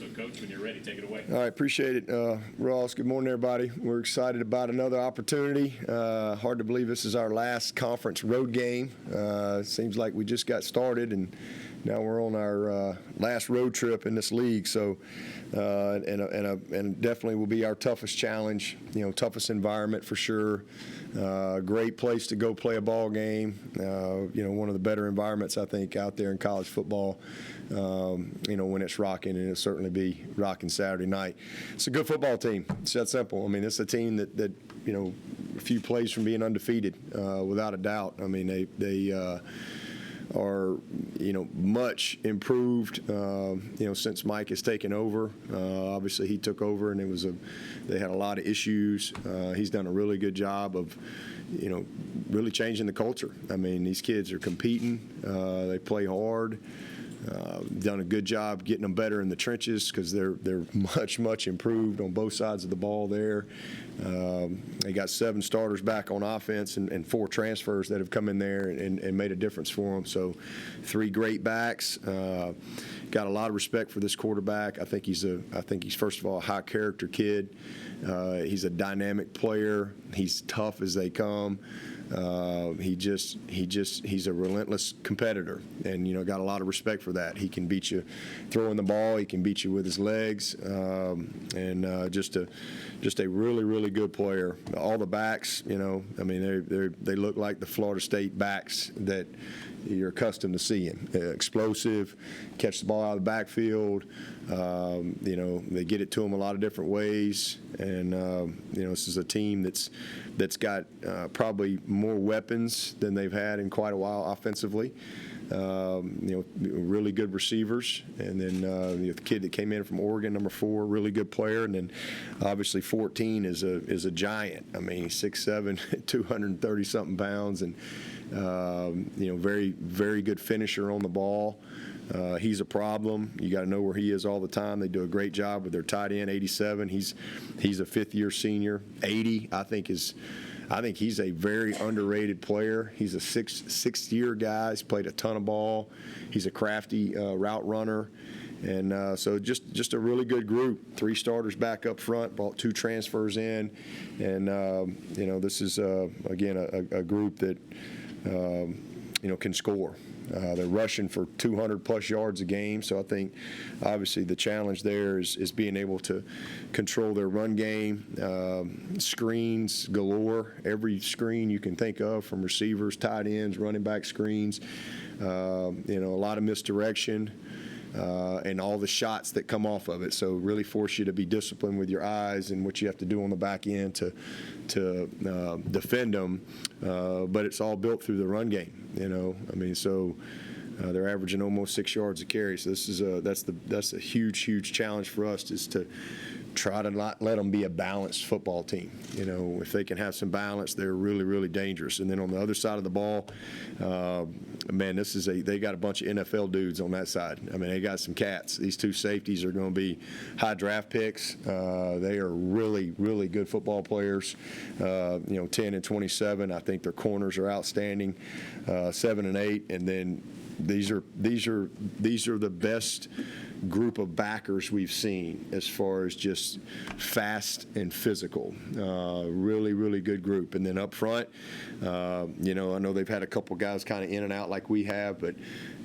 So, Coach, when you're ready, take it away. All right, appreciate it, Ross. Good morning, everybody. We're excited about another opportunity. Hard to believe this is our last conference road game. It seems like we just got started, and now we're on our last road trip in this league. So, and definitely will be our toughest challenge. Toughest environment for sure. Great place to go play a ball game. One of the better environments I think out there in college football. When it's rocking, and it'll certainly be rocking Saturday night. It's a good football team. It's that simple. I mean, it's a team that a few plays from being undefeated, without a doubt. I mean, they are much improved since Mike has taken over. Obviously he took over, and they had a lot of issues. He's done a really good job of really changing the culture. I mean, these kids are competing, they play hard. Done a good job getting them better in the trenches because they're much improved on both sides of the ball there. They got 7 starters back on offense and 4 transfers that have come in there and made a difference for them. So 3 great backs. Got a lot of respect for this quarterback. I think he's first of all a high character kid. He's a dynamic player. He's tough as they come. He's a relentless competitor, and got a lot of respect for that. He can beat you throwing the ball. He can beat you with his legs, and just a really good player. All the backs, I mean, they look like the Florida State backs that you're accustomed to seeing. Explosive, catch the ball out of the backfield. They get it to them a lot of different ways, and this is a team that's got probably more weapons than they've had in quite a while offensively. Really good receivers, and then the kid that came in from Oregon, number 4, really good player, and then obviously 14 is a giant. I mean, 6'7", 230-something pounds, and very good finisher on the ball. He's a problem. You got to know where he is all the time. They do a great job with their tight end, 87. He's a 5th-year senior. 80, I think he's a very underrated player. He's a sixth-year guy. He's played a ton of ball. He's a crafty route runner. And so just a really good group. 3 starters back up front, brought 2 transfers in. And, this is, again, a group that, can score. They're rushing for 200-plus yards a game, so I think obviously the challenge there is being able to control their run game. Screens galore, every screen you can think of, from receivers, tight ends, running back screens. A lot of misdirection. And all the shots that come off of it. So really force you to be disciplined with your eyes and what you have to do on the back end to defend them. But it's all built through the run game. So they're averaging almost 6 yards a carry. So that's a huge challenge for us, is to try to not let them be a balanced football team. If they can have some balance, they're really dangerous. And then on the other side of the ball, they got a bunch of NFL dudes on that side. I mean, they got some cats. These 2 safeties are going to be high draft picks. They are really good football players. 10 and 27. I think their corners are outstanding. 7 and 8, and then these are the best group of backers we've seen as far as just fast and physical. Really good group. And then up front, I know they've had a couple guys kind of in and out like we have, but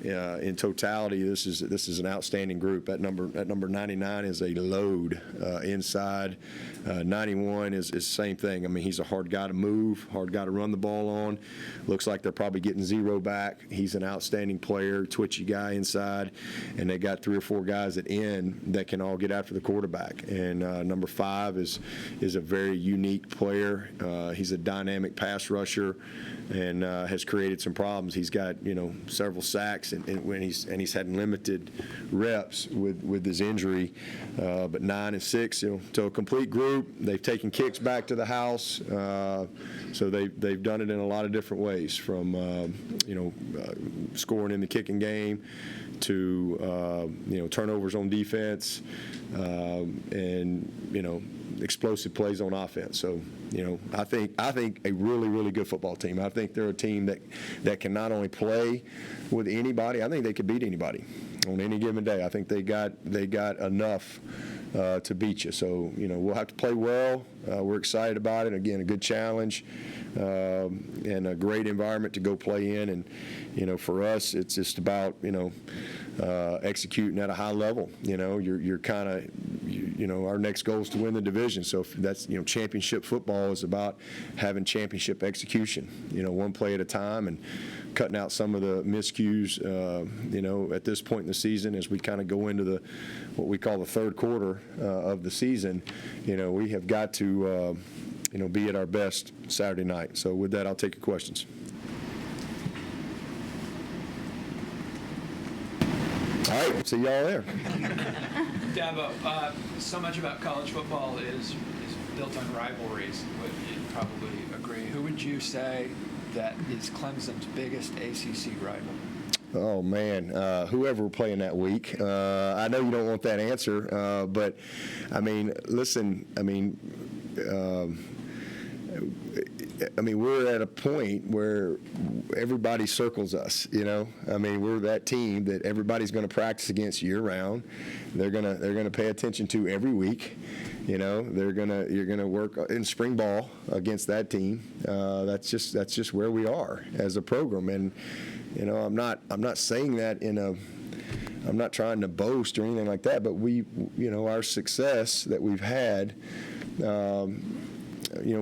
in totality, this is an outstanding group. That number 99 is a load inside. 91 is the same thing. I mean, he's a hard guy to move, hard guy to run the ball on. Looks like they're probably getting 0 back. He's an outstanding player, twitchy guy inside, and they got 3 or 4 guys at end that can all get after the quarterback. And number 5 is a very unique player. He's a dynamic pass rusher and has created some problems. He's got several sacks and he's had limited reps with his injury. But 9 and 6, so a complete group. They've taken kicks back to the house. So they've done it in a lot of different ways, from scoring in the kicking game to turnovers on defense, and explosive plays on offense. So I think a really good football team. I think they're a team that can not only play with anybody, I think they could beat anybody. on any given day. I think they got enough to beat you. So, we'll have to play well. We're excited about it. Again, a good challenge and a great environment to go play in. And, for us, it's just about, executing at a high level. You're kind of, our next goal is to win the division. So if that's, championship football is about having championship execution, one play at a time and cutting out some of the miscues, at this point in the season as we kind of go into what we call the third quarter of the season. We have got to, be at our best Saturday night. So with that, I'll take your questions. All right, see y'all there. Dabo, so much about college football is built on rivalries. Would you probably agree? Who would you say that is Clemson's biggest ACC rival? Oh, man, whoever we're playing that week. I know you don't want that answer, but, listen, we're at a point where everybody circles us, we're that team that everybody's going to practice against year round. They're going to pay attention to every week. You're going to work in spring ball against that team. That's just where we are as a program. And, I'm not saying that I'm not trying to boast or anything like that, but our success that we've had,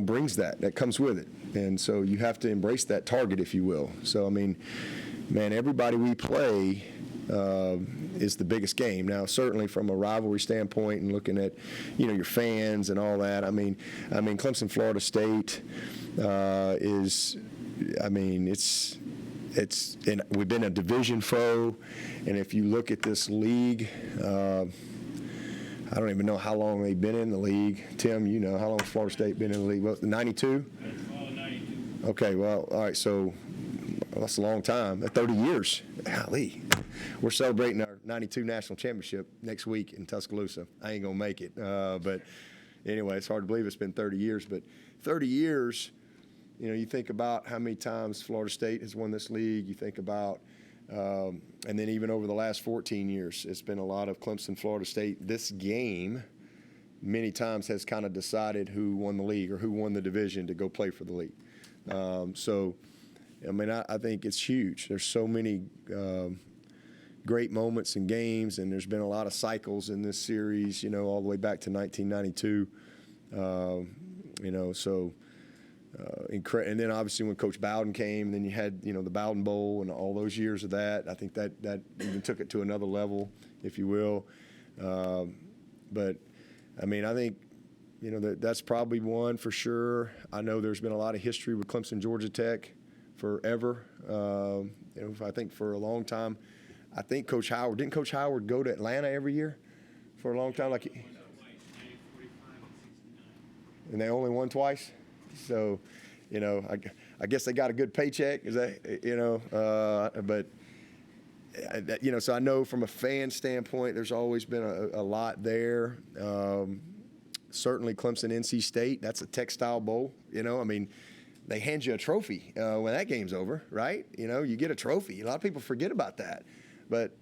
brings that comes with it. And so you have to embrace that target, if you will. So, man, everybody we play is the biggest game. Now, certainly from a rivalry standpoint and looking at, your fans and all that, Clemson, Florida State and we've been a division foe. And if you look at this league, I don't even know how long they've been in the league. Tim, how long has Florida State been in the league? Well, 92? 92. Okay, well, all right, so that's a long time. 30 years. Golly. We're celebrating our 92 national championship next week in Tuscaloosa. I ain't going to make it. But anyway, it's hard to believe it's been 30 years. But 30 years, you think about how many times Florida State has won this league. You think about and then even over the last 14 years, it's been a lot of Clemson, Florida State. This game many times has kind of decided who won the league or who won the division to go play for the league. I think it's huge. There's so many great moments and games, and there's been a lot of cycles in this series, all the way back to 1992. And then obviously when Coach Bowden came, then you had, the Bowden Bowl and all those years of that. I think that even took it to another level, if you will. But, I think, that's probably one for sure. I know there's been a lot of history with Clemson, Georgia Tech forever. I think for a long time, I think didn't Coach Howard go to Atlanta every year for a long time? And they only won twice? So, I guess they got a good paycheck. Is that, so I know from a fan standpoint, there's always been a lot there. Certainly Clemson, NC State, that's a textile bowl. They hand you a trophy when that game's over, right? You get a trophy. A lot of people forget about that. But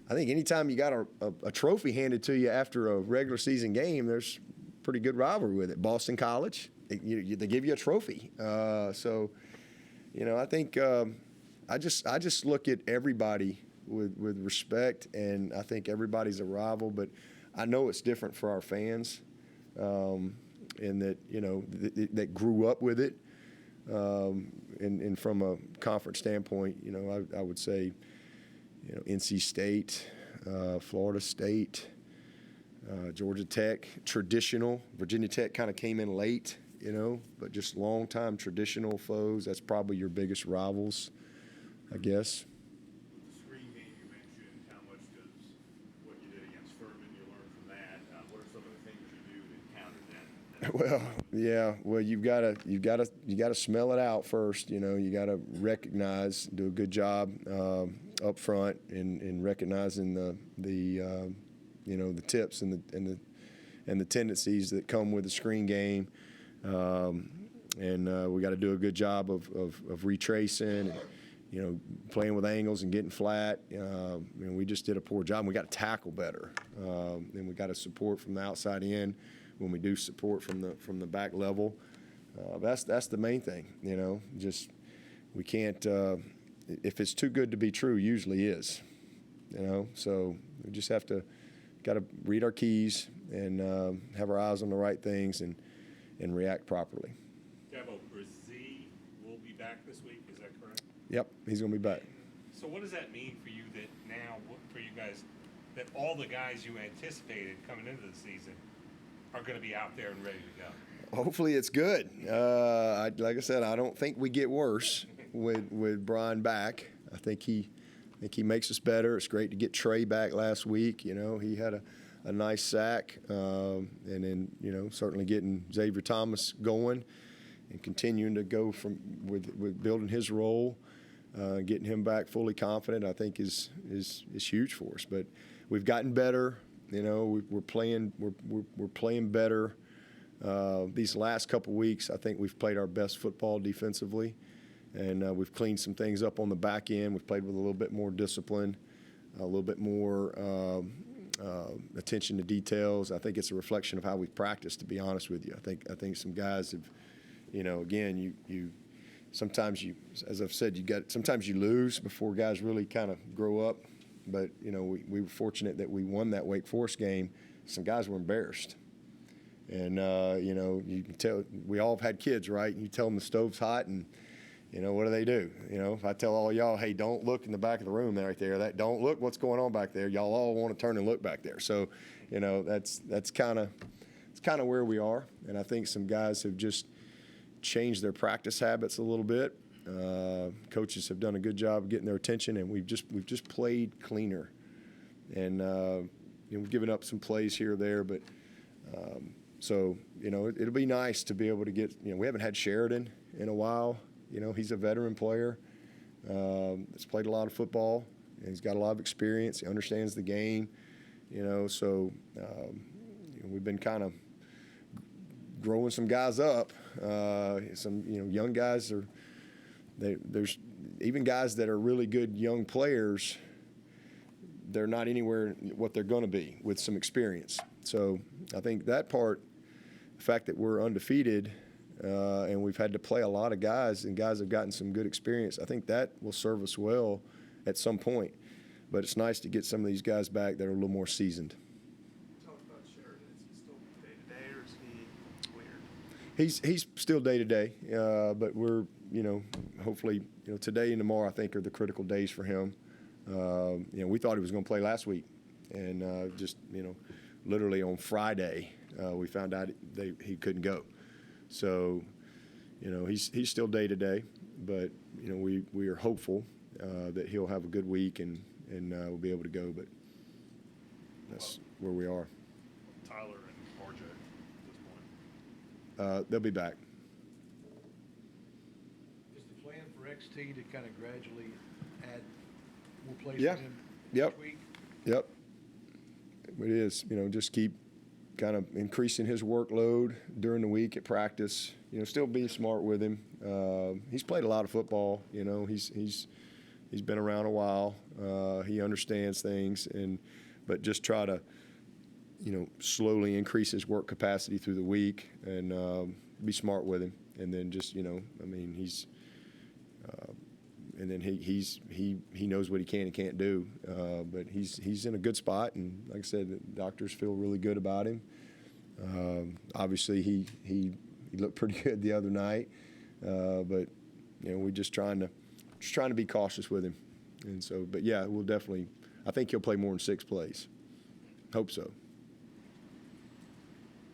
I think anytime you got a trophy handed to you after a regular season game, there's pretty good rivalry with it. Boston College. They give you a trophy. I think I just look at everybody with respect, and I think everybody's a rival. But I know it's different for our fans, and that that grew up with it. And from a conference standpoint, I would say, NC State, Florida State, Georgia Tech, traditional. Virginia Tech kind of came in late. But just long-time traditional foes, that's probably your biggest rivals, I guess. The screen game you mentioned, how much does what you did against Furman, you learn from that? What are some of the things you do to counter that? Well, yeah. Well, you gotta smell it out first. You gotta recognize, do a good job up front in recognizing the tips and the tendencies that come with the screen game. We got to do a good job of retracing. playing with angles and getting flat. We just did a poor job. We got to tackle better, and we got to support from the outside in when we do support from the back level. That's the main thing. Just we can't. If it's too good to be true, usually is. So we just got to read our keys and have our eyes on the right things and react properly. Dabo, Z will be back this week, is that correct? Yep, he's going to be back. So what does that mean for you for you guys, that all the guys you anticipated coming into the season are going to be out there and ready to go? Hopefully it's good. Like I said, I don't think we get worse with Brian back. I think he makes us better. It's great to get Trey back last week. He had a nice sack, and then certainly getting Xavier Thomas going and continuing to go with building his role, getting him back fully confident, I think is huge for us. But we've gotten better. We're playing better. These last couple weeks, I think we've played our best football defensively, and we've cleaned some things up on the back end. We've played with a little bit more discipline, a little bit more attention to details. I think it's a reflection of how we've practiced, to be honest with you. I think some guys have, again, sometimes as I've said, sometimes you lose before guys really kind of grow up. But we were fortunate that we won that Wake Forest game. Some guys were embarrassed. And, you can tell, we all have had kids, right? You tell them the stove's hot, and, what do? If I tell all y'all, hey, don't look in the back of the room right there, don't look what's going on back there, y'all all want to turn and look back there. So, that's kind of where we are. And I think some guys have just changed their practice habits a little bit. Coaches have done a good job of getting their attention, and we've just played cleaner. And, we've given up some plays here or there, but so, it'll be nice to be able to get, we haven't had Sheridan in a while. He's a veteran player that's played a lot of football, and he's got a lot of experience. He understands the game, so we've been kind of growing some guys up. Some, young guys there's even guys that are really good young players. They're not anywhere what they're going to be with some experience. So I think that part, the fact that we're undefeated and we've had to play a lot of guys and guys have gotten some good experience, I think that will serve us well at some point. But it's nice to get some of these guys back that are a little more seasoned. Talk about Sheridan. Is he still day-to-day or is he weird? He's still day-to-day, but we're, hopefully, today and tomorrow I think are the critical days for him. We thought he was going to play last week, and just literally on Friday we found out he couldn't go. So he's still day to day, but we are hopeful that he'll have a good week and we'll be able to go. But that's where we are. Tyler and RJ at this point. They'll be back. Is the plan for XT to kind of gradually add more plays Yeah. for him Yep. each week? Yep. It is, just keep kind of increasing his workload during the week at practice. Still be smart with him. He's played a lot of football. He's been around a while. He understands things, but just try to, slowly increase his work capacity through the week and be smart with him. And then just, he's. And then he knows what he can and can't do, but he's in a good spot, and like I said, the doctors feel really good about him. Obviously, he looked pretty good the other night, but we're just trying to be cautious with him, and so. But yeah, we'll definitely. I think he'll play more than 6 plays. Hope so.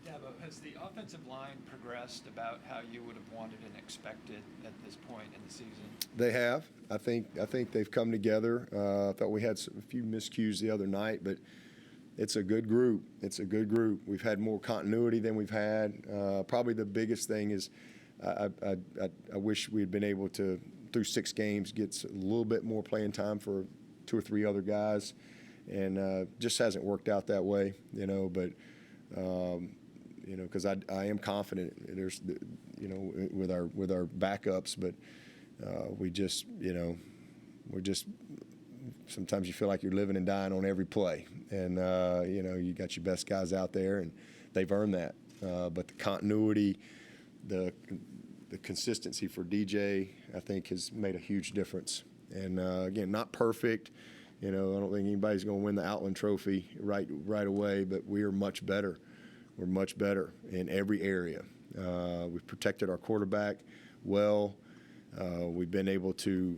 Dabo, has the offensive line progressed about how you would have wanted and expected at this point in the season? They have. I think they've come together. I thought we had a few miscues the other night, but it's a good group. We've had more continuity than we've had. Probably the biggest thing is I wish we'd been able to, through 6 games, get a little bit more playing time for 2 or 3 other guys, and just hasn't worked out that way, But because I am confident there's, with our backups, but we just, sometimes you feel like you're living and dying on every play. And, you got your best guys out there, and they've earned that. But the continuity, the consistency for DJ, I think, has made a huge difference. And, again, not perfect. I don't think anybody's going to win the Outland Trophy right away, but we are much better. We're much better in every area. We've protected our quarterback well. We've been able to,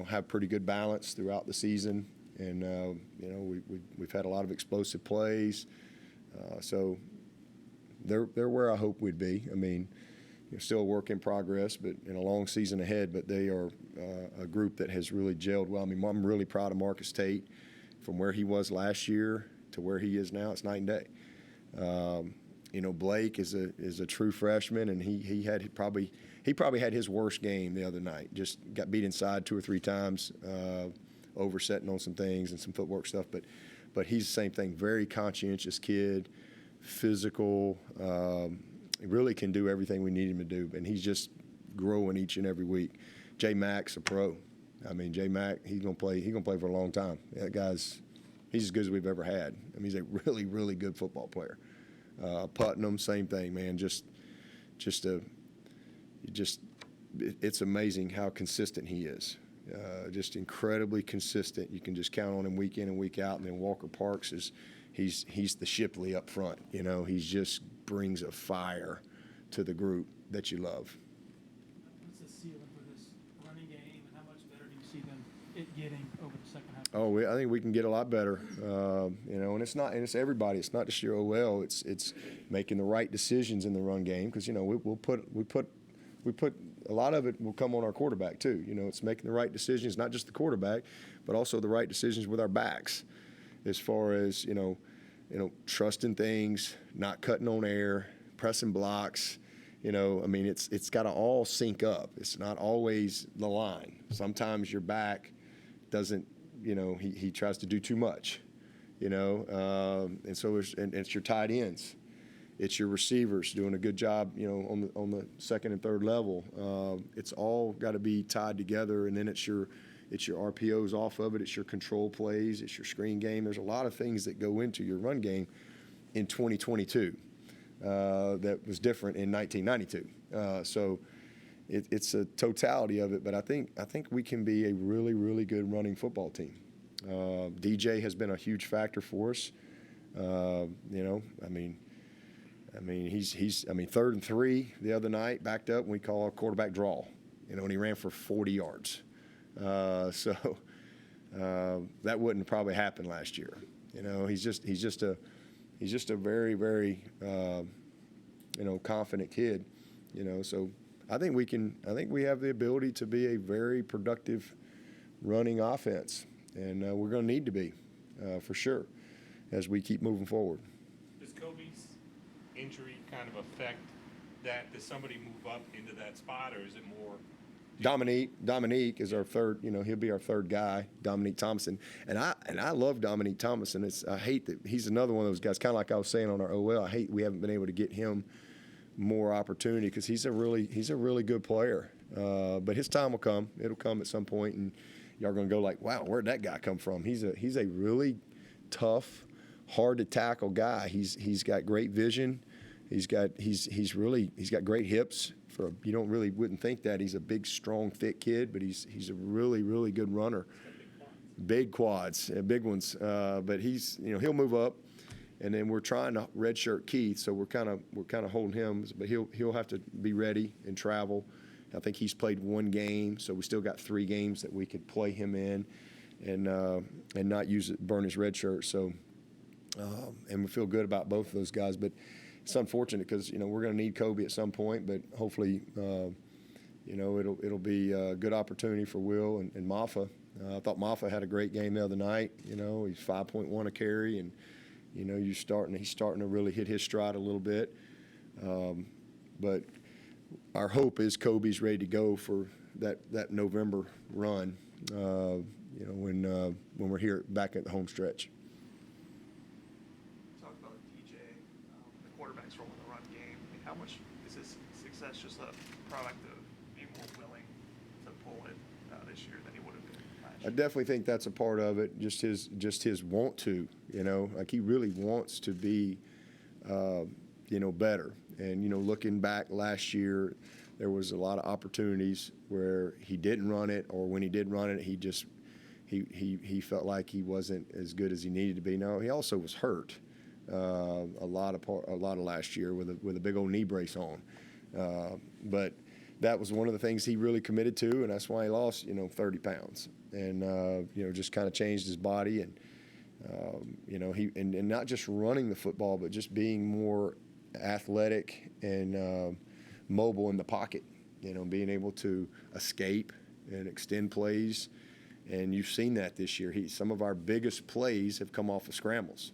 have pretty good balance throughout the season. And, we've had a lot of explosive plays. So they're where I hope we'd be. I mean, still a work in progress, but in a long season ahead. But they are a group that has really gelled well. I mean, I'm really proud of Marcus Tate. From where he was last year to where he is now, it's night and day. Blake is a true freshman, and he probably had his worst game the other night. Just got beat inside 2 or 3 times, oversetting on some things and some footwork stuff. But he's the same thing. Very conscientious kid, physical. He really can do everything we need him to do, and he's just growing each and every week. J Mac's a pro. I mean, J Mac, he's gonna play for a long time. That guy's he's as good as we've ever had. I mean, he's a really, really good football player. Putnam, same thing, man. It's amazing how consistent he is. Just incredibly consistent. You can just count on him week in and week out. And then Walker Parks he's the Shipley up front. He just brings a fire to the group that you love. What's the ceiling for this running game, and how much better do you see it getting over the second half? Oh, I think we can get a lot better. And it's everybody. It's not just your OL. It's making the right decisions in the run game, because we put a lot of it will come on our quarterback too. It's making the right decisions, not just the quarterback, but also the right decisions with our backs, as far as trusting things, not cutting on air, pressing blocks. It's got to all sync up. It's not always the line. Sometimes your back doesn't. He tries to do too much. And so it's your tight ends. It's your receivers doing a good job, on the second and third level. It's all got to be tied together, and then it's your RPOs off of it. It's your control plays. It's your screen game. There's a lot of things that go into your run game in 2022 that was different in 1992. So it's a totality of it. But I think we can be a really, really good running football team. DJ has been a huge factor for us. He's 3rd and 3 the other night, backed up, and we call a quarterback draw. And he ran for 40 yards. So that wouldn't probably happen last year. He's just a very, very confident kid. So I think we have the ability to be a very productive running offense, and we're going to need to be for sure as we keep moving forward. Does Kobe's injury kind of affect that? Does somebody move up into that spot, or is it more? Domonique is our third. He'll be our third guy, Domonique Thomas, and I love Domonique Thomas, and I hate that he's another one of those guys. Kind of like I was saying on our OL, I hate we haven't been able to get him more opportunity, because he's a really good player. But his time will come. It'll come at some point, and y'all are gonna go like, wow, where'd that guy come from? He's a really tough, hard to tackle guy. He's got great vision. He's got great hips. Wouldn't think that. He's a big, strong, thick kid, but he's a really, really good runner. Big quads, big ones. But he'll move up, and then we're trying to redshirt Keith, so we're kind of holding him, but he'll have to be ready and travel. I think he's played 1 game, so we still got 3 games that we could play him in, and not burn his red shirt. So, and we feel good about both of those guys, but. It's unfortunate because we're going to need Kobe at some point, but hopefully it'll be a good opportunity for Will and Maffa. I thought Maffa had a great game the other night. He's 5.1 a carry, and he's starting to really hit his stride a little bit. But our hope is Kobe's ready to go for that November run. When we're here back at the home stretch. How much is his success just a product of being more willing to pull it this year than he would have been I definitely think that's a part of it. Just his want to, like he really wants to be, better. And looking back last year, there was a lot of opportunities where he didn't run it, or when he did run it, he felt like he wasn't as good as he needed to be. No, he also was hurt a lot of last year with a big old knee brace on, but that was one of the things he really committed to, and that's why he lost 30 pounds, and just kind of changed his body, and he and not just running the football, but just being more athletic and mobile in the pocket, being able to escape and extend plays. And you've seen that this year. Some of our biggest plays have come off of scrambles.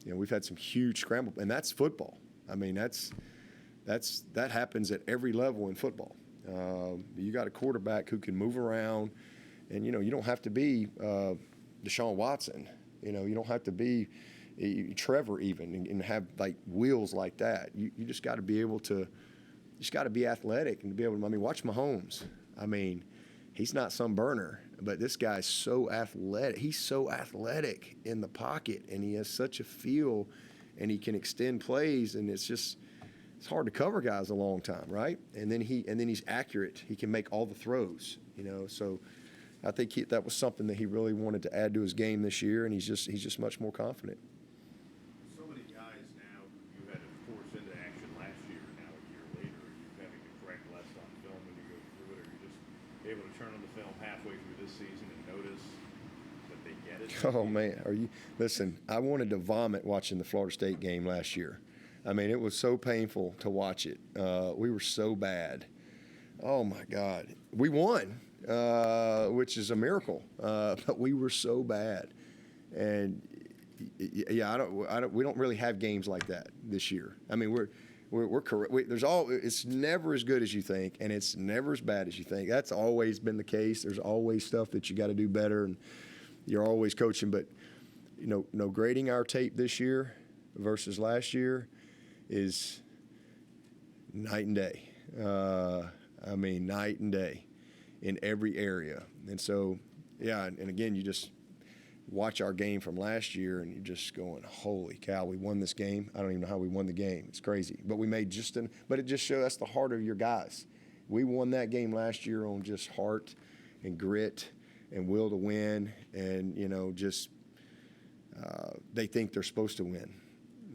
We've had some huge scramble, and that's football. I mean, that happens at every level in football. You got a quarterback who can move around, and you don't have to be Deshaun Watson. You don't have to be Trevor even and have like wheels like that. You just got to be able to, be athletic and to be able to. I mean, watch Mahomes. I mean, he's not some burner, but this guy's so athletic. He's so athletic in the pocket, and he has such a feel, and he can extend plays, and it's hard to cover guys a long time, right? And then he's accurate. He can make all the throws, So I think that was something that he really wanted to add to his game this year, and he's just much more confident. So many guys now you had to force into action last year. Now a year later, you're having to correct less on film when you go through it, or you're just able to turn on the film halfway through this season and notice that they get it. Oh man, listen, I wanted to vomit watching the Florida State game last year. I mean, it was so painful to watch it. We were so bad. Oh my God, we won, which is a miracle. But we were so bad, and yeah, we don't really have games like that this year. I mean, we're correct. It's never as good as you think, and it's never as bad as you think. That's always been the case. There's always stuff that you got to do better, and you're always coaching. But grading our tape this year versus last year is night and day. I mean, night and day in every area. And so, yeah, and again, you just watch our game from last year, and you're just going, holy cow, we won this game. I don't even know how we won the game. It's crazy. But we made but it just shows that's the heart of your guys. We won that game last year on just heart and grit and will to win, and, they think they're supposed to win.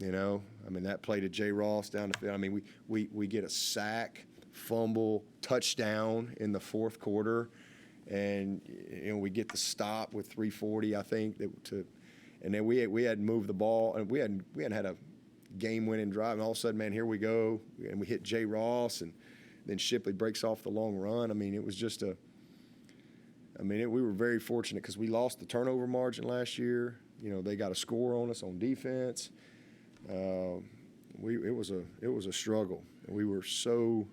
I mean, that play to J. Ross down the field. I mean, we get a sack, fumble, touchdown in the fourth quarter, and we get the stop with 3:40, I think, and then we had moved the ball, and we hadn't had a game-winning drive, and all of a sudden, man, here we go, and we hit J. Ross, and then Shipley breaks off the long run. I mean, it was just we were very fortunate because we lost the turnover margin last year. They got a score on us on defense. It was a struggle. We were so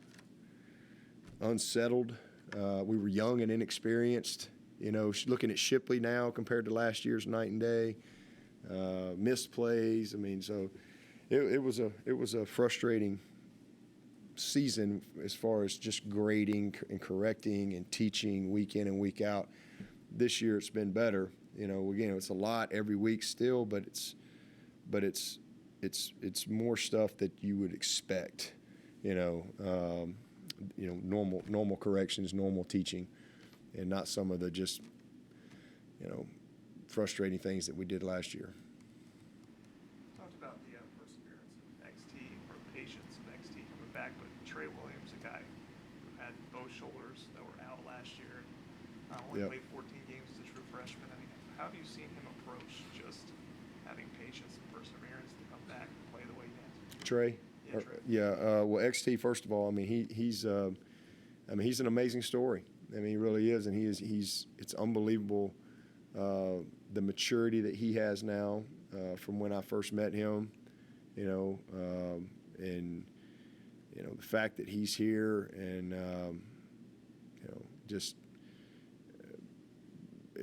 unsettled. We were young and inexperienced. Looking at Shipley now compared to last year's night and day. Missed plays. I mean, so it was a frustrating season as far as just grading and correcting and teaching week in and week out. This year it's been better. Again, it's a lot every week still, but it's more stuff that you would expect, normal corrections, normal teaching, and not some of the just, frustrating things that we did last year. Talked about the perseverance of XT or patience of XT coming back, but Trey Williams, a guy who had both shoulders that were out last year, only Yep. played 14 games as a true freshman. I mean, how have you seen him approach just having patience and perseverance to come back and play the way he has? Trey? Yeah, Trey. Well, XT, first of all, I mean, he's an amazing story. I mean, he really is, and it's unbelievable the maturity that he has now from when I first met him, and the fact that he's here, and just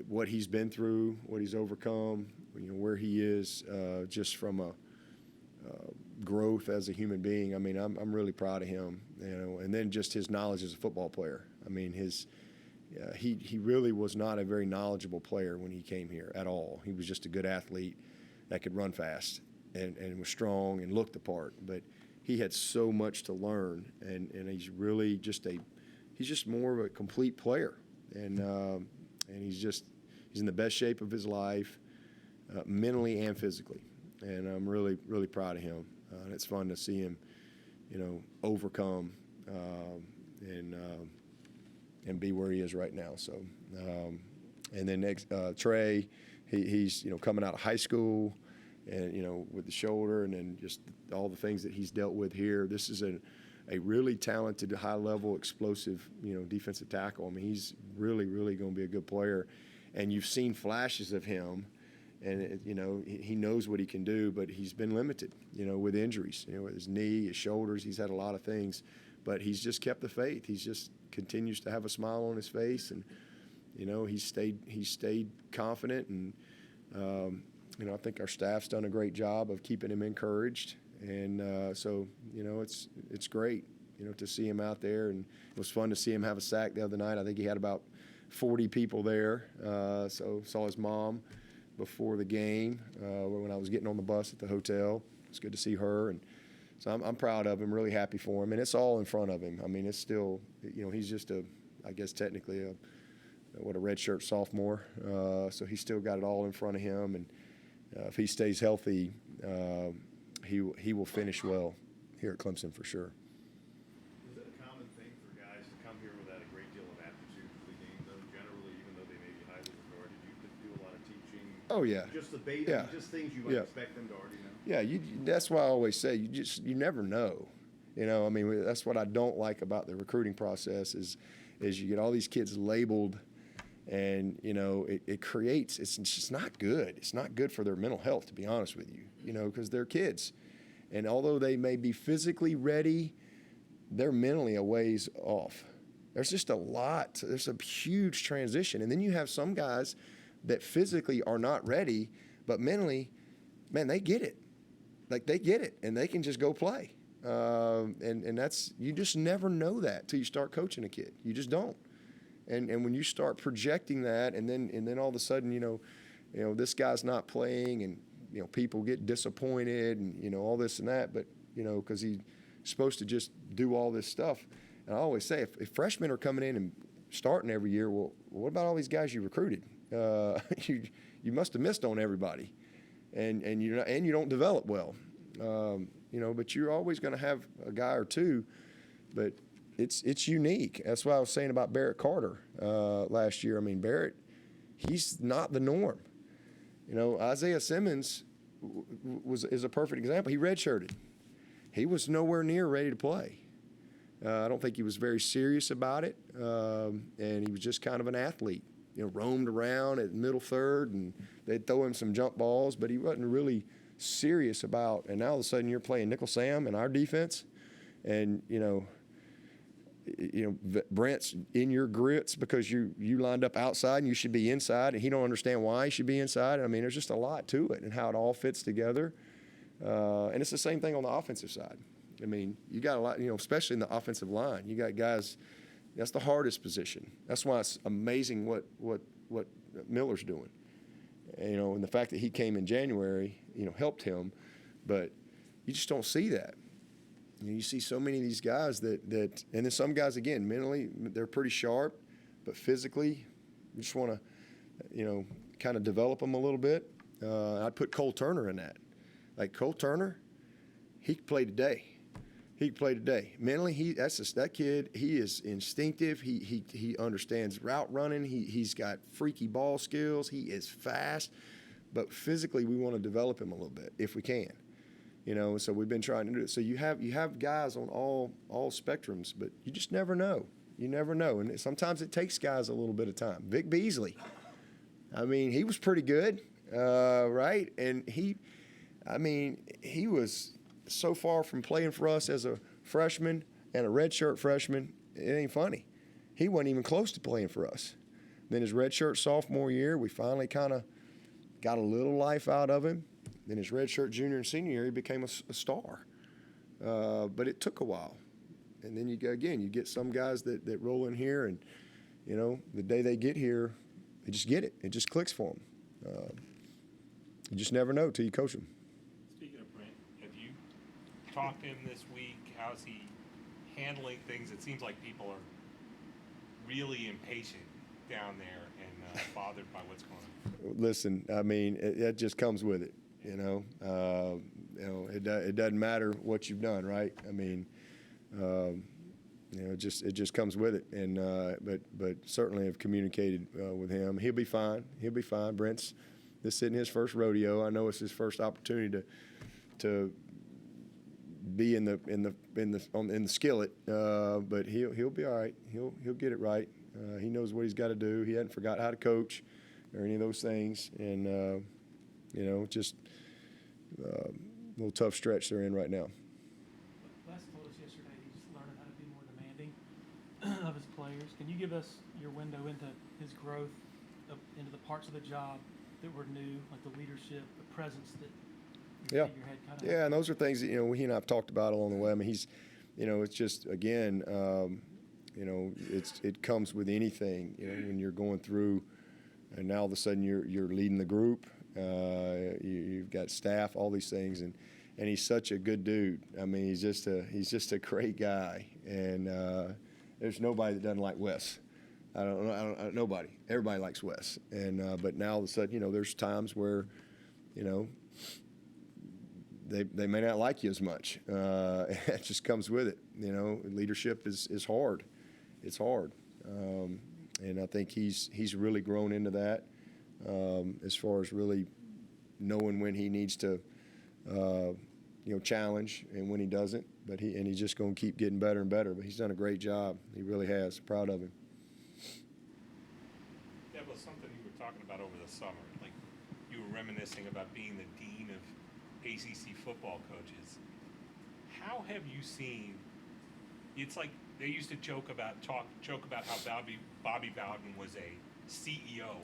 what he's been through, what he's overcome, where he is, just from a growth as a human being. I mean, I'm really proud of him, and then just his knowledge as a football player. I mean, he really was not a very knowledgeable player when he came here at all. He was just a good athlete that could run fast and was strong and looked the part. But he had so much to learn, and he's really he's just more of a complete player. And he's in the best shape of his life, mentally and physically. And I'm really, really proud of him. And it's fun to see him, overcome and be where he is right now. So, and then next, Trey, he's coming out of high school, and with the shoulder, and then just all the things that he's dealt with here. This is a really talented, high-level, explosive, defensive tackle. I mean, he's really, really going to be a good player. And you've seen flashes of him, and he knows what he can do, but he's been limited, with injuries, with his knee, his shoulders. He's had a lot of things, but he's just kept the faith. He's just continues to have a smile on his face, and he's stayed confident, and I think our staff's done a great job of keeping him encouraged, and so it's great to see him out there, and it was fun to see him have a sack the other night. I think he had about 40 people there, so saw his mom before the game when I was getting on the bus at the hotel. It's good to see her, and so I'm proud of him, really happy for him, and it's all in front of him. I mean, it's still, he's just I guess technically a redshirt sophomore, so he's still got it all in front of him, and if he stays healthy, he will finish well here at Clemson for sure. Is it a common thing for guys to come here without a great deal of aptitude for the game, though, generally, even though they may be highly regarded? You do a lot of teaching. Oh, yeah. Just the bait, Yeah. just things you might expect them to already know. Yeah, that's why I always say you never know. I mean, that's what I don't like about the recruiting process is you get all these kids labeled, and it creates, it's just not good. It's not good for their mental health, to be honest with you. Because they're kids, and although they may be physically ready, they're mentally a ways off. There's just there's a huge transition, and then you have some guys that physically are not ready, but mentally, man, they get it. Like, they get it, and they can just go play. And that's, you just never know that till you start coaching a kid. You just don't. And when you start projecting that, and then all of a sudden, this guy's not playing, and people get disappointed, and all this and that, but because he's supposed to just do all this stuff. And I always say, if freshmen are coming in and starting every year, well, what about all these guys you recruited? You must have missed on everybody, and you don't develop well, But you're always going to have a guy or two, but it's unique. That's what I was saying about Barrett Carter last year. I mean, Barrett, he's not the norm. Isaiah Simmons is a perfect example. He redshirted. He was nowhere near ready to play. I don't think he was very serious about it, and he was just kind of an athlete. Roamed around at middle third, and they'd throw him some jump balls, but he wasn't really serious about. And now all of a sudden you're playing nickel Sam in our defense, and Brent's in your grits because you lined up outside and you should be inside, and he don't understand why he should be inside. I mean, there's just a lot to it and how it all fits together. And it's the same thing on the offensive side. I mean, you got a lot, especially in the offensive line. You got guys. That's the hardest position. That's why it's amazing what Miller's doing. And the fact that he came in January, helped him. But you just don't see that. You see so many of these guys that and then some guys, again, mentally, they're pretty sharp, but physically, you just want to, kind of develop them a little bit. I'd put Cole Turner in that. Like Cole Turner, he could play today. He can play today. Mentally, that kid. He is instinctive. He understands route running. He's got freaky ball skills. He is fast, but physically, we want to develop him a little bit if we can. So we've been trying to do it. So you have guys on all spectrums, but you just never know. You never know, and sometimes it takes guys a little bit of time. Vic Beasley, I mean, he was pretty good, right? And he was so far from playing for us as a freshman and a redshirt freshman, it ain't funny. He wasn't even close to playing for us. Then his redshirt sophomore year, we finally kind of got a little life out of him. Then his redshirt junior and senior year, he became a star. But it took a while. And then you get some guys that roll in here and, the day they get here, they just get it. It just clicks for them. You just never know till you coach them. Speaking of Brent, have you talked to him this week? How's he handling things? It seems like people are really impatient down there and bothered by what's going on. Listen, I mean, it just comes with it. It doesn't matter what you've done, right? I mean, it just comes with it. And but certainly have communicated with him. He'll be fine. He'll be fine. Brent's this isn't his first rodeo. I know it's his first opportunity to be in the skillet. But he'll be all right. He'll get it right. He knows what he's got to do. He hasn't forgot how to coach or any of those things. And just a little tough stretch they're in right now. Wes told us yesterday he's learning how to be more demanding of his players. Can you give us your window into his growth, into the parts of the job that were new, like the leadership, the presence that Yeah. your head kind of Yeah, and those are things that, he and I have talked about along the way. I mean, he's, it's just, again, it comes with anything, when you're going through and now all of a sudden you're leading the group, you've got staff, all these things. And he's such a good dude. I mean, he's just a great guy. And there's nobody that doesn't like Wes. Nobody. Everybody likes Wes. And but now all of a sudden, there's times where, they may not like you as much. It just comes with it. Leadership is hard. It's hard. And I think he's really grown into that as far as really knowing when he needs to, challenge and when he doesn't. But he's just going to keep getting better and better. But he's done a great job. He really has. Proud of him. That was something you were talking about over the summer. Like you were reminiscing about being the dean of ACC football coaches. How have you seen? It's like they used to joke about how Bobby Bowden was a CEO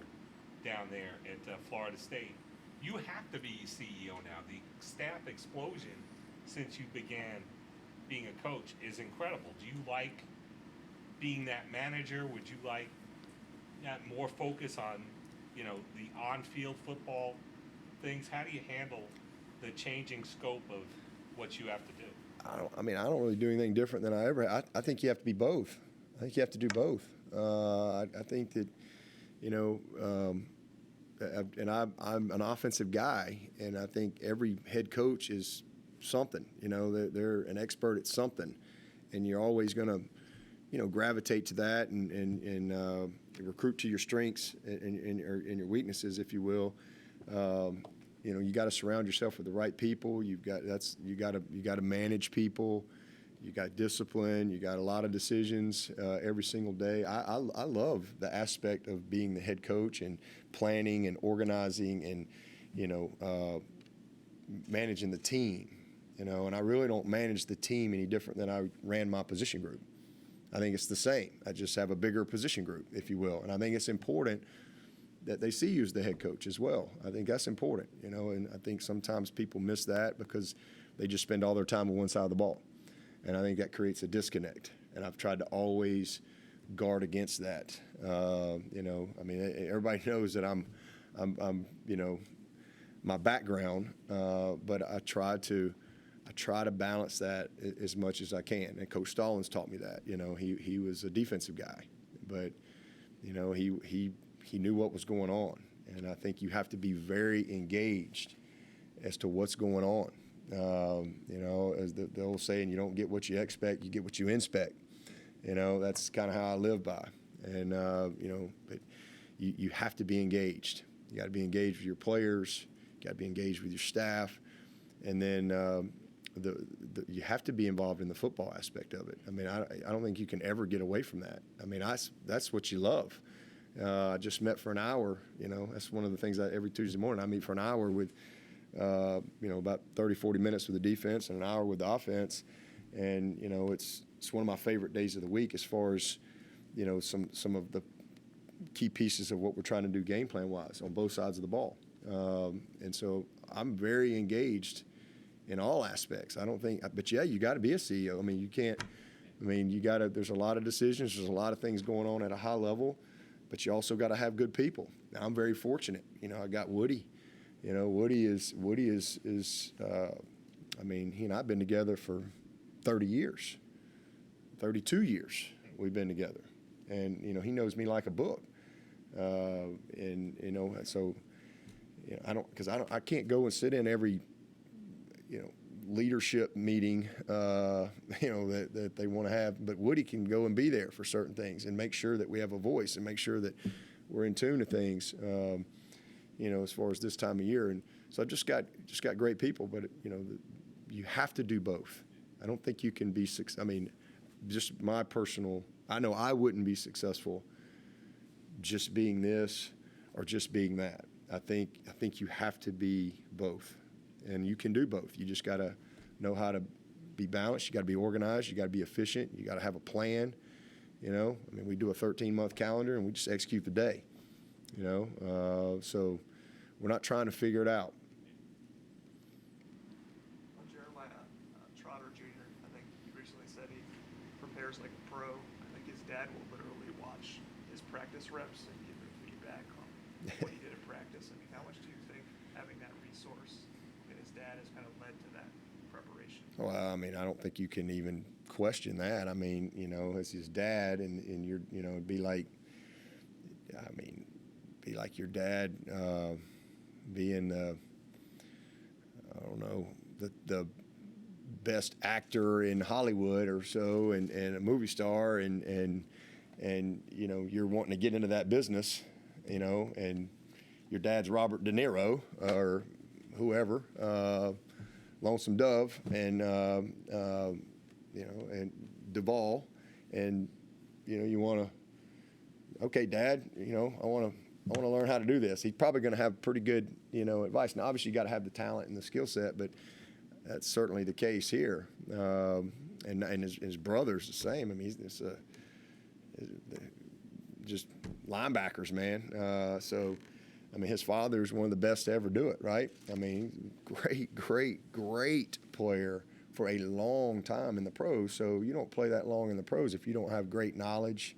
down there at Florida State. You have to be CEO now. The staff explosion since you began being a coach is incredible. Do you like being that manager? Would you like more focus on, the on-field football things? How do you handle the changing scope of what you have to do? I don't really do anything different than I ever have. I think you have to be both. I think you have to do both. I think that, and I'm an offensive guy, and I think every head coach is something. They're an expert at something, and you're always going to, gravitate to that and recruit to your strengths and your weaknesses, if you will. You got to surround yourself with the right people. You got to manage people. You got discipline. You got a lot of decisions every single day. I love the aspect of being the head coach and planning and organizing and managing the team. And I really don't manage the team any different than I ran my position group. I think it's the same. I just have a bigger position group, if you will. And I think it's important that they see you as the head coach as well. I think that's important, and I think sometimes people miss that because they just spend all their time on one side of the ball. And I think that creates a disconnect. And I've tried to always guard against that. Everybody knows that I'm my background, but I try to balance that as much as I can. And Coach Stallings taught me that. He was a defensive guy, but he knew what was going on. And I think you have to be very engaged as to what's going on. As the old saying, you don't get what you expect, you get what you inspect. That's kind of how I live by. And, but you have to be engaged. You got to be engaged with your players. You got to be engaged with your staff. And then you have to be involved in the football aspect of it. I don't think you can ever get away from that. That's what you love. I just met for an hour. That's one of the things every Tuesday morning I meet for an hour with, about 30, 40 minutes with the defense and an hour with the offense. And, it's one of my favorite days of the week as far as, some of the key pieces of what we're trying to do game plan wise on both sides of the ball. And so I'm very engaged in all aspects. I don't think, but yeah, you got to be a CEO. You can't, I mean, there's a lot of decisions. There's a lot of things going on at a high level, but you also got to have good people. Now, I'm very fortunate. I got Woody. Woody is I mean, he and I have been together for 30 years, 32 years we've been together. And, he knows me like a book. So, I can't go and sit in every, leadership meeting, that they want to have. But Woody can go and be there for certain things and make sure that we have a voice and make sure that we're in tune to things, as far as this time of year. And so I've just got great people, but, you have to do both. I don't think you can be successful. I mean, just my personal, I know I wouldn't be successful just being this or just being that. I think you have to be both, and you can do both. You just got to know how to be balanced. You got to be organized. You got to be efficient. You got to have a plan. I mean, we do a 13-month calendar and we just execute the day. So we're not trying to figure it out. Well, Jeremiah Trotter Jr., I think he recently said he prepares like a pro. I think his dad will literally watch his practice reps and give him feedback on what he did at practice. I mean, how much do you think having that resource and his dad has kind of led to that preparation? Well, I mean, I don't think you can even question that. I mean, as his dad, and you're, it'd be like your dad being, I don't know, the best actor in Hollywood or so, and a movie star, and you're wanting to get into that business, and your dad's Robert De Niro or whoever, Lonesome Dove, and and Duvall, and you want to, okay, Dad, I want to learn how to do this. He's probably going to have pretty good advice. Now, obviously, you got to have the talent and the skill set, but that's certainly the case here. And his brother's the same. I mean, he's just linebackers, man. So, I mean, his father is one of the best to ever do it, right? I mean, great player for a long time in the pros. So you don't play that long in the pros if you don't have great knowledge,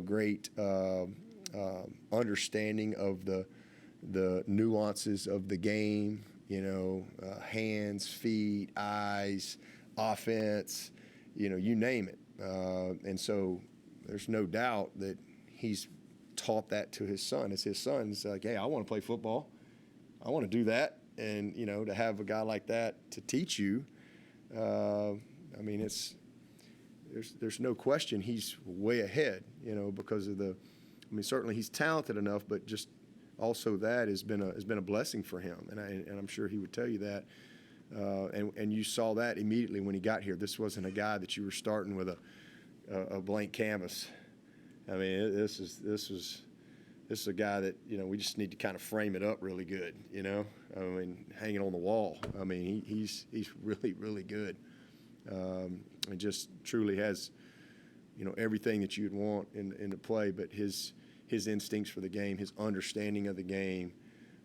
great understanding of the nuances of the game, hands, feet, eyes, offense, you name it. And so there's no doubt that he's taught that to his son. It's his son. It's like, hey, I want to play football. I want to do that. And, to have a guy like that to teach you, I mean, there's no question he's way ahead, because of certainly he's talented enough, but just also that has been a blessing for him. And I'm sure he would tell you that. And you saw that immediately when he got here. This wasn't a guy that you were starting with a blank canvas. I mean, this is a guy that, we just need to kind of frame it up really good, I mean, hanging on the wall. I mean, he's really, really good. And just truly has, everything that you'd want in the play, but his instincts for the game, his understanding of the game,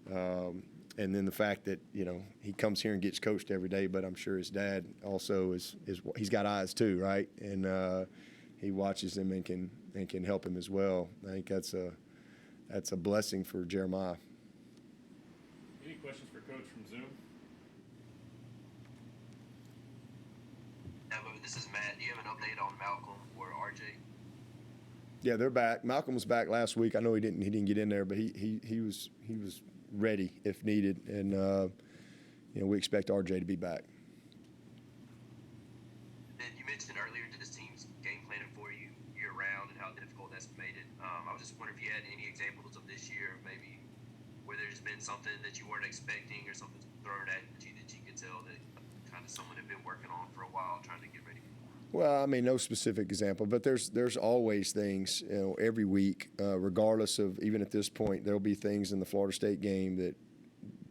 and then the fact that, he comes here and gets coached every day, but I'm sure his dad also he's got eyes too, right? And he watches him and can help him as well. I think that's a blessing for Jeremiah. Any questions for Coach from Zoom? Dabo, this is Matt. Do you have an update on Malcolm or RJ? Yeah, they're back. Malcolm was back last week. I know he didn't get in there, but he was ready if needed, and we expect RJ to be back. And you mentioned earlier that this team's game planning for you year round and how difficult that's made it. I was just wondering if you had any examples of this year, maybe where there's been something that you weren't expecting or something thrown at you that you could tell that kind of someone had been working on for a while trying to get ready. Well, I mean, no specific example, but there's always things, every week, regardless of, even at this point, there'll be things in the Florida State game that,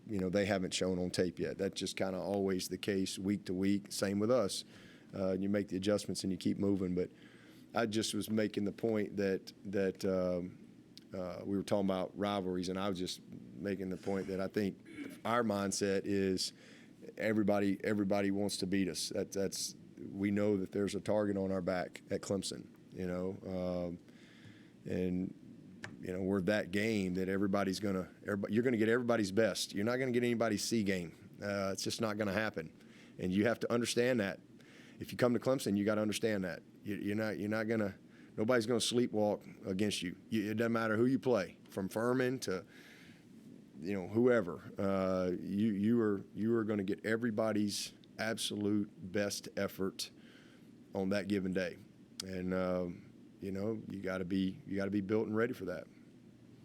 they haven't shown on tape yet. That's just kind of always the case week to week. Same with us. You make the adjustments and you keep moving. But I just was making the point that we were talking about rivalries, and I was just making the point that I think our mindset is everybody wants to beat us. we know that there's a target on our back at Clemson, and we're that game that you're going to get everybody's best. You're not going to get anybody's C game. It's just not going to happen, and you have to understand that. If you come to Clemson, you got to understand that you're not going to. Nobody's going to sleepwalk against you. It doesn't matter who you play, from Furman to whoever. You are going to get everybody's absolute best effort on that given day, and you got to be built and ready for that.